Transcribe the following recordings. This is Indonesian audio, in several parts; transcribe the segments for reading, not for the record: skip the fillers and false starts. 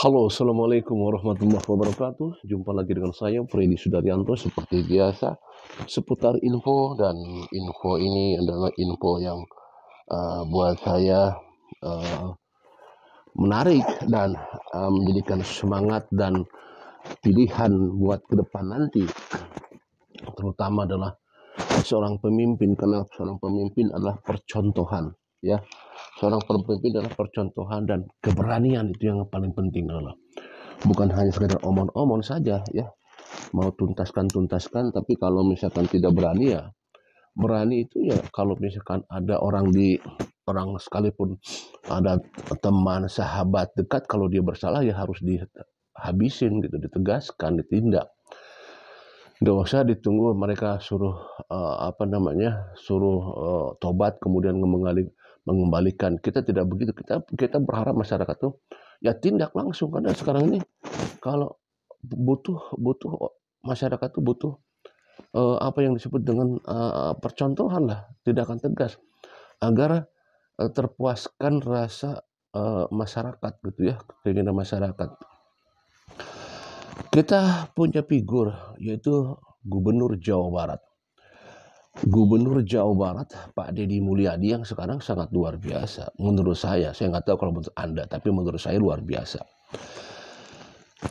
Halo, assalamualaikum warahmatullahi wabarakatuh. Jumpa lagi dengan saya, Freddy Sudaryanto, seperti biasa, seputar info, dan info ini adalah info yang buat saya uh, menarik dan menjadikan semangat dan pilihan buat ke depan nanti, terutama adalah seorang pemimpin, karena seorang pemimpin adalah percontohan, ya. Seorang pemimpin adalah percontohan, dan keberanian itu yang paling penting adalah bukan hanya sekedar omong-omong saja, ya, mau tuntaskan, tapi kalau misalkan tidak berani, ya berani itu ya kalau misalkan ada orang sekalipun ada teman sahabat dekat, kalau dia bersalah ya harus dihabisin gitu, ditegaskan, ditindak. Nggak usah ditunggu mereka suruh tobat kemudian mengembalikan. Kita tidak begitu. Kita berharap masyarakat tuh ya tindak langsung, karena sekarang ini kalau butuh butuh masyarakat tuh butuh apa yang disebut dengan percontohan lah, tindakan tegas agar terpuaskan rasa masyarakat gitu ya, keinginan masyarakat. Kita punya figur yaitu Gubernur Jawa Barat. Gubernur Jawa Barat Pak Deddy Mulyadi yang sekarang sangat luar biasa menurut saya. Saya nggak tahu kalau menurut Anda, tapi menurut saya luar biasa.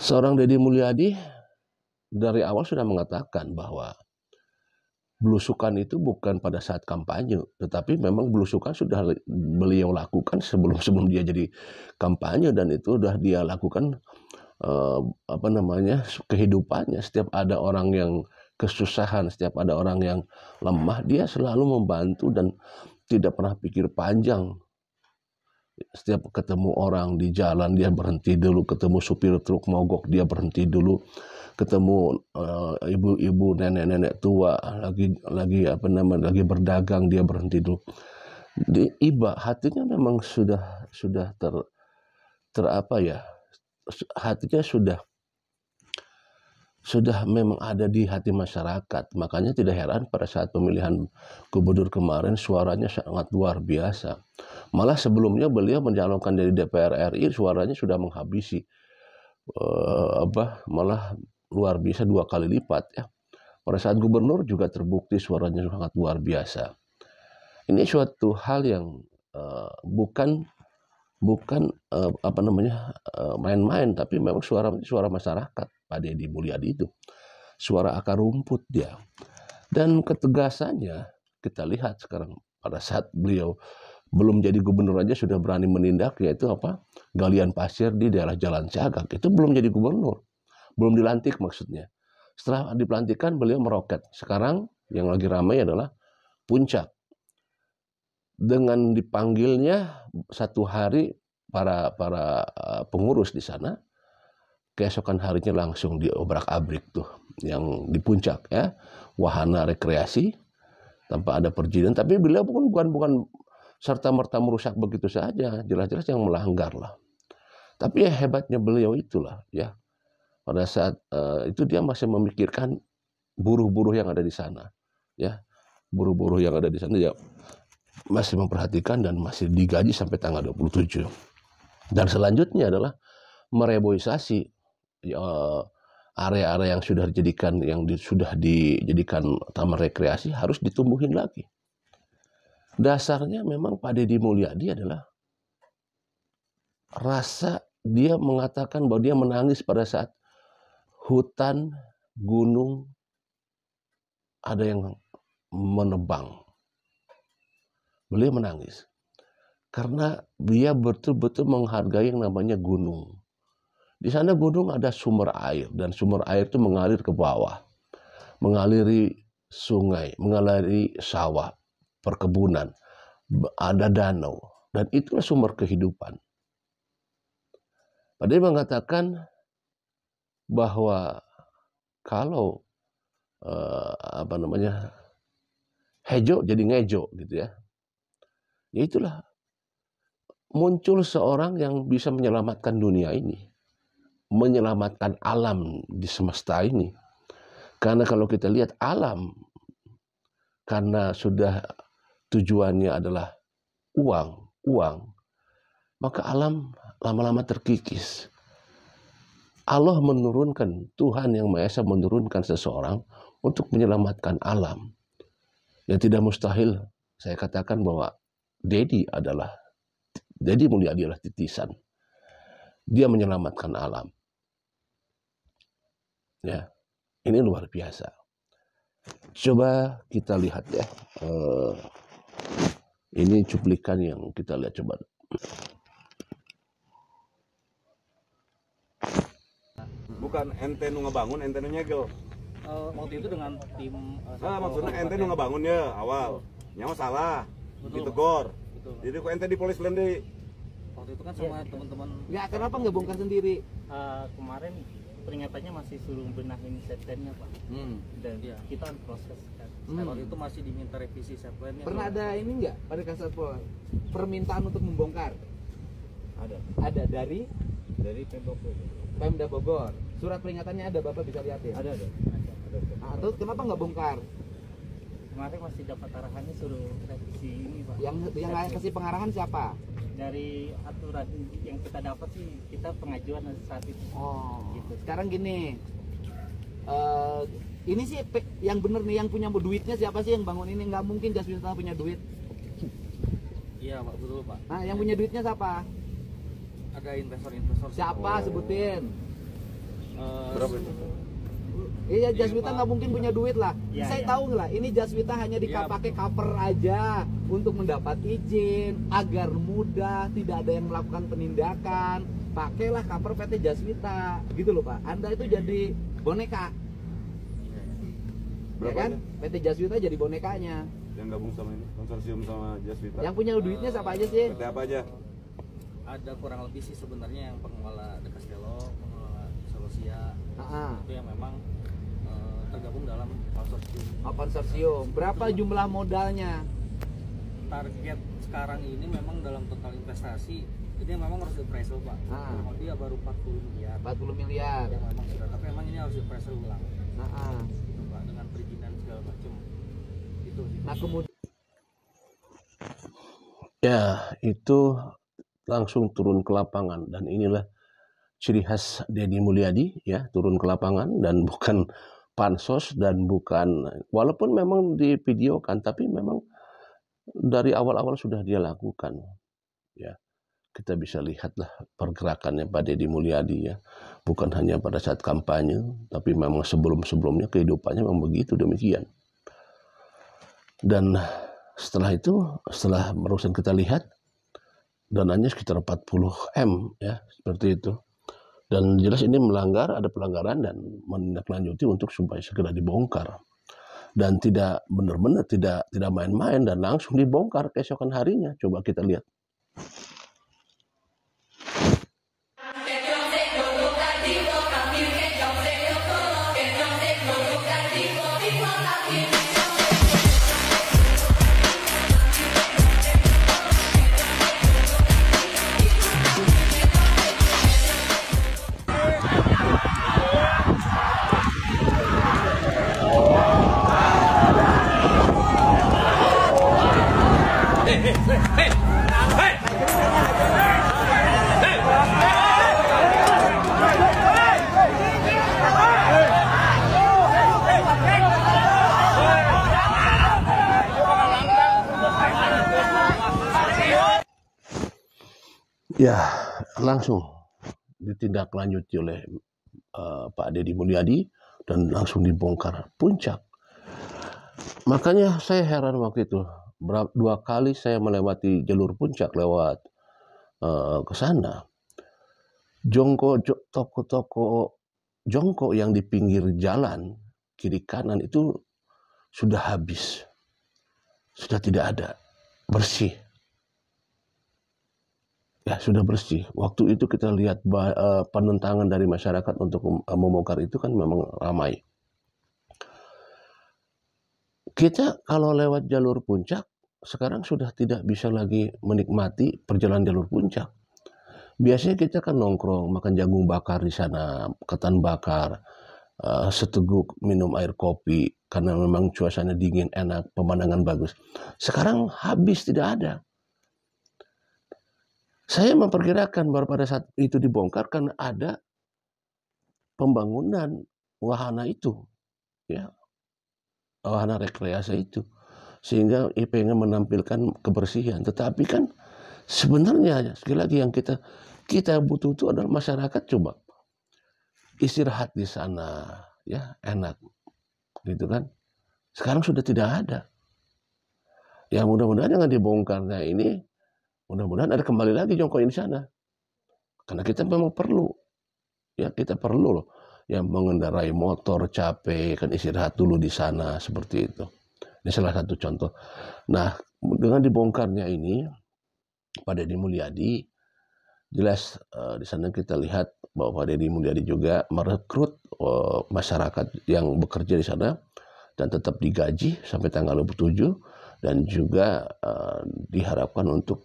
Seorang Deddy Mulyadi dari awal sudah mengatakan bahwa belusukan itu bukan pada saat kampanye, tetapi memang belusukan sudah beliau lakukan sebelum dia jadi kampanye, dan itu sudah dia lakukan kehidupannya. Setiap ada orang yang kesusahan, setiap ada orang yang lemah, dia selalu membantu dan tidak pernah pikir panjang. Setiap ketemu orang di jalan dia berhenti dulu, ketemu supir truk mogok dia berhenti dulu, ketemu ibu-ibu, nenek-nenek tua lagi berdagang dia berhenti dulu. Hatinya memang sudah hatinya sudah memang ada di hati masyarakat. Makanya tidak heran pada saat pemilihan gubernur kemarin suaranya sangat luar biasa. Malah sebelumnya beliau mencalonkan dari DPR RI, suaranya sudah menghabisi malah luar biasa 2 kali lipat, ya. Pada saat gubernur juga terbukti suaranya sangat luar biasa. Ini suatu hal yang bukan main-main, tapi memang suara masyarakat. Pak Deddy Mulyadi itu suara akar rumput dia, dan ketegasannya kita lihat sekarang. Pada saat beliau belum jadi gubernur aja sudah berani menindak, yaitu galian pasir di daerah Jalan Cagak. Itu belum jadi gubernur, belum dilantik maksudnya. Setelah dipelantikan beliau meroket. Sekarang yang lagi ramai adalah Puncak. Dengan dipanggilnya satu hari para pengurus di sana, keesokan harinya langsung diobrak-abrik tuh yang di Puncak, ya, wahana rekreasi tanpa ada perizinan. Tapi beliau bukan serta merta merusak begitu saja, jelas-jelas yang melanggar lah. Tapi ya hebatnya beliau itulah, ya, pada saat itu dia masih memikirkan buruh-buruh yang ada di sana, ya, buruh-buruh yang ada di sana, ya, masih memperhatikan dan masih digaji sampai tanggal 27. Dan selanjutnya adalah mereboisasi area-area yang sudah dijadikan taman rekreasi, harus ditumbuhin lagi. Dasarnya memang Pak Deddy Mulyadi adalah rasa, dia mengatakan bahwa dia menangis pada saat hutan, gunung ada yang menebang. Beliau menangis karena dia betul-betul menghargai yang namanya gunung. Di sana gunung ada sumber air, dan sumber air itu mengalir ke bawah, mengaliri sungai, mengaliri sawah, perkebunan, ada danau, dan itulah sumber kehidupan. Dia mengatakan bahwa kalau hejo jadi ngejo gitu, ya. Ya itulah, muncul seorang yang bisa menyelamatkan dunia ini, menyelamatkan alam di semesta ini. Karena kalau kita lihat alam, karena sudah tujuannya adalah uang, maka alam lama-lama terkikis. Allah menurunkan, Tuhan Yang Maha Esa menurunkan seseorang untuk menyelamatkan alam. Yang tidak mustahil, saya katakan bahwa Dedi Mulyadi adalah titisan. Dia menyelamatkan alam. Ya, ini luar biasa. Coba kita lihat ya. Ini cuplikan yang kita lihat coba. Bukan ente nu ngebangun, ente nu nyegel. Waktu itu dengan tim Maksudnya ente nu ngebangun ya awal. Nyawa salah. Ditegor. Jadi kok ente di polis lendi. Waktu itu kan sama teman-teman. Ya kenapa nggak bongkar sendiri? Kemarin peringatannya masih suruh benahin setplannya Pak. Dan kita proses kan. Waktu itu masih diminta revisi setplannya. Pernah ada ini nggak pada Kasatpol permintaan untuk membongkar? Ada. Ada dari Pemda Bogor. Surat peringatannya ada, Bapak bisa lihatin. Ada. Nah, terus kenapa nggak bongkar? Kemarin masih dapat arahannya suruh revisi ini Pak. Yang kasih pengarahan siapa? Dari aturan yang kita dapat sih, kita pengajuan saat itu. Oh, gitu. Sekarang gini, ini sih yang bener nih, yang punya duitnya siapa sih yang bangun ini? Nggak mungkin Jaswita punya duit. Iya Pak, betul Pak. Nah, yang punya duitnya siapa? Ada investor-investor. Siapa sebutin? Berapa itu? Iya, Jaswita nggak mungkin punya duit lah. Ya, Saya tahu lah, ini Jaswita hanya pakai cover aja untuk mendapat izin agar mudah, tidak ada yang melakukan penindakan. Pakailah cover PT Jaswita, gitu loh Pak. Anda itu jadi boneka, ya kan? PT Jaswita jadi bonekanya. Yang gabung sama ini, konsorsium sama Jaswita. Yang punya duitnya siapa aja sih? PT apa aja? Ada kurang lebih sih sebenarnya yang pengelola De Castello, pengelola Solusia, itu yang memang tergabung dalam konsorsium. Konsorsium. Berapa jumlah modalnya? Target sekarang ini memang dalam total investasi ini memang harus appraisal Pak. Dia baru 40 miliar. 40 miliar. Ya memang sudah, tapi memang ini harus appraisal ulang. Gitu, Pak, dengan perizinan segala macam. Itu sih. Nah, kemudian Ya, itu langsung turun ke lapangan, dan inilah ciri khas Dedi Mulyadi ya, turun ke lapangan dan bukan pansos dan bukan, walaupun memang divideokan, tapi memang dari awal-awal sudah dia lakukan ya. Kita bisa lihatlah pergerakannya Pak Dedi Mulyadi ya, bukan hanya pada saat kampanye, tapi memang sebelum-sebelumnya kehidupannya memang begitu demikian. Dan setelah itu, setelah barusan kita lihat dananya sekitar 40 M ya, seperti itu. Dan jelas ini ada pelanggaran dan menindaklanjuti untuk supaya segera dibongkar. Dan tidak benar-benar tidak main-main dan langsung dibongkar keesokan harinya. Coba kita lihat. Ya, langsung ditindaklanjuti oleh Pak Dedi Mulyadi dan langsung dibongkar puncak. Makanya saya heran waktu itu, 2 kali saya melewati jalur puncak lewat ke sana. Toko-toko jongkok yang di pinggir jalan kiri kanan itu sudah habis, sudah tidak ada, bersih. Ya, sudah bersih. Waktu itu kita lihat penentangan dari masyarakat untuk membongkar itu kan memang ramai. Kita kalau lewat jalur puncak sekarang sudah tidak bisa lagi menikmati perjalanan jalur puncak. Biasanya kita kan nongkrong, makan jagung bakar di sana, ketan bakar, seteguk minum air kopi karena memang cuacanya dingin, enak, pemandangan bagus. Sekarang habis, tidak ada. Saya memperkirakan bahwa pada saat itu dibongkar kan ada pembangunan wahana itu, ya, wahana rekreasi itu, sehingga pengen menampilkan kebersihan. Tetapi kan sebenarnya sekali lagi yang kita butuh itu adalah masyarakat coba istirahat di sana, ya enak, gitu kan. Sekarang sudah tidak ada. Ya mudah-mudahan dengan dibongkarnya ini, mudah-mudahan ada kembali lagi jongkok di sana. Karena kita memang perlu, ya kita perlu loh, yang mengendarai motor capek kan istirahat dulu di sana seperti itu. Ini salah satu contoh. Nah, dengan dibongkarnya ini Pak Deddy Mulyadi, jelas di sana kita lihat bahwa Pak Deddy Mulyadi juga merekrut masyarakat yang bekerja di sana dan tetap digaji sampai tanggal 27 dan juga diharapkan untuk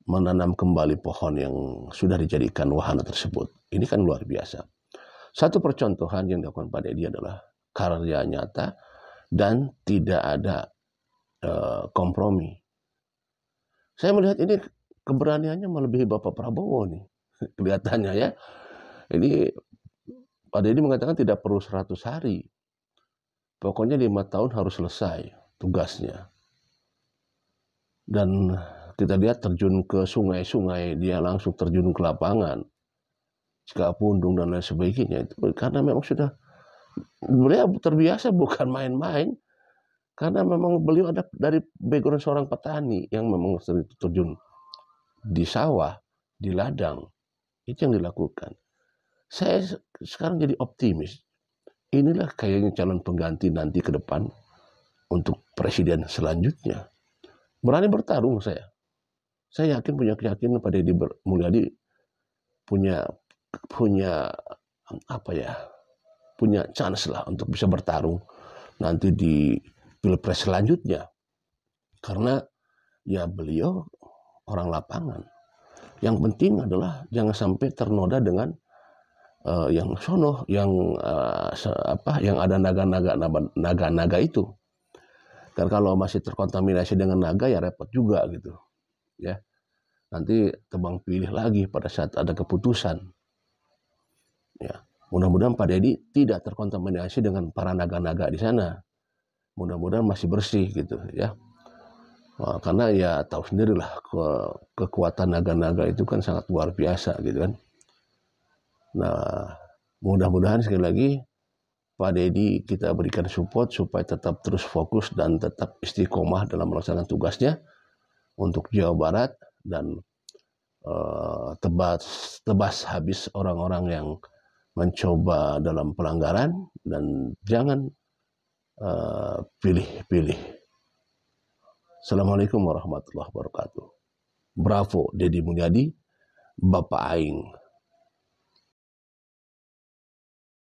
menanam kembali pohon yang sudah dijadikan wahana tersebut. Ini kan luar biasa. Satu percontohan yang dilakukan Pak Deddy adalah karya nyata dan tidak ada kompromi. Saya melihat ini keberaniannya melebihi Bapak Prabowo nih. Kelihatannya ya. Ini Pak Deddy mengatakan tidak perlu 100 hari. Pokoknya 5 tahun harus selesai tugasnya. Dan kita lihat terjun ke sungai-sungai, dia langsung terjun ke lapangan, Cikapundung dan lain sebagainya. Itu karena memang sudah beliau terbiasa, bukan main-main. Karena memang beliau ada dari background seorang petani yang memang terjun di sawah, di ladang. Itu yang dilakukan. Saya sekarang jadi optimis. Inilah kayaknya calon pengganti nanti ke depan untuk presiden selanjutnya. Berani bertarung saya. Saya yakin, punya keyakinan Pak Deddy Mulyadi punya apa ya? Punya chance lah untuk bisa bertarung nanti di Pilpres selanjutnya. Karena ya beliau orang lapangan. Yang penting adalah jangan sampai ternoda dengan yang sono, yang ada naga-naga itu. Karena kalau masih terkontaminasi dengan naga ya repot juga gitu. Ya. Nanti tebang pilih lagi pada saat ada keputusan. Ya. Mudah-mudahan Pak Deddy tidak terkontaminasi dengan para naga-naga di sana. Mudah-mudahan masih bersih gitu ya. Karena ya tahu sendirilah kekuatan naga-naga itu kan sangat luar biasa gitu kan. Nah, mudah-mudahan sekali lagi Pak Deddy kita berikan support supaya tetap terus fokus dan tetap istiqomah dalam melaksanakan tugasnya untuk Jawa Barat dan tebas habis orang-orang yang mencoba dalam pelanggaran dan jangan pilih-pilih. Assalamualaikum warahmatullahi wabarakatuh. Bravo Deddy Mulyadi, Bapak Aing.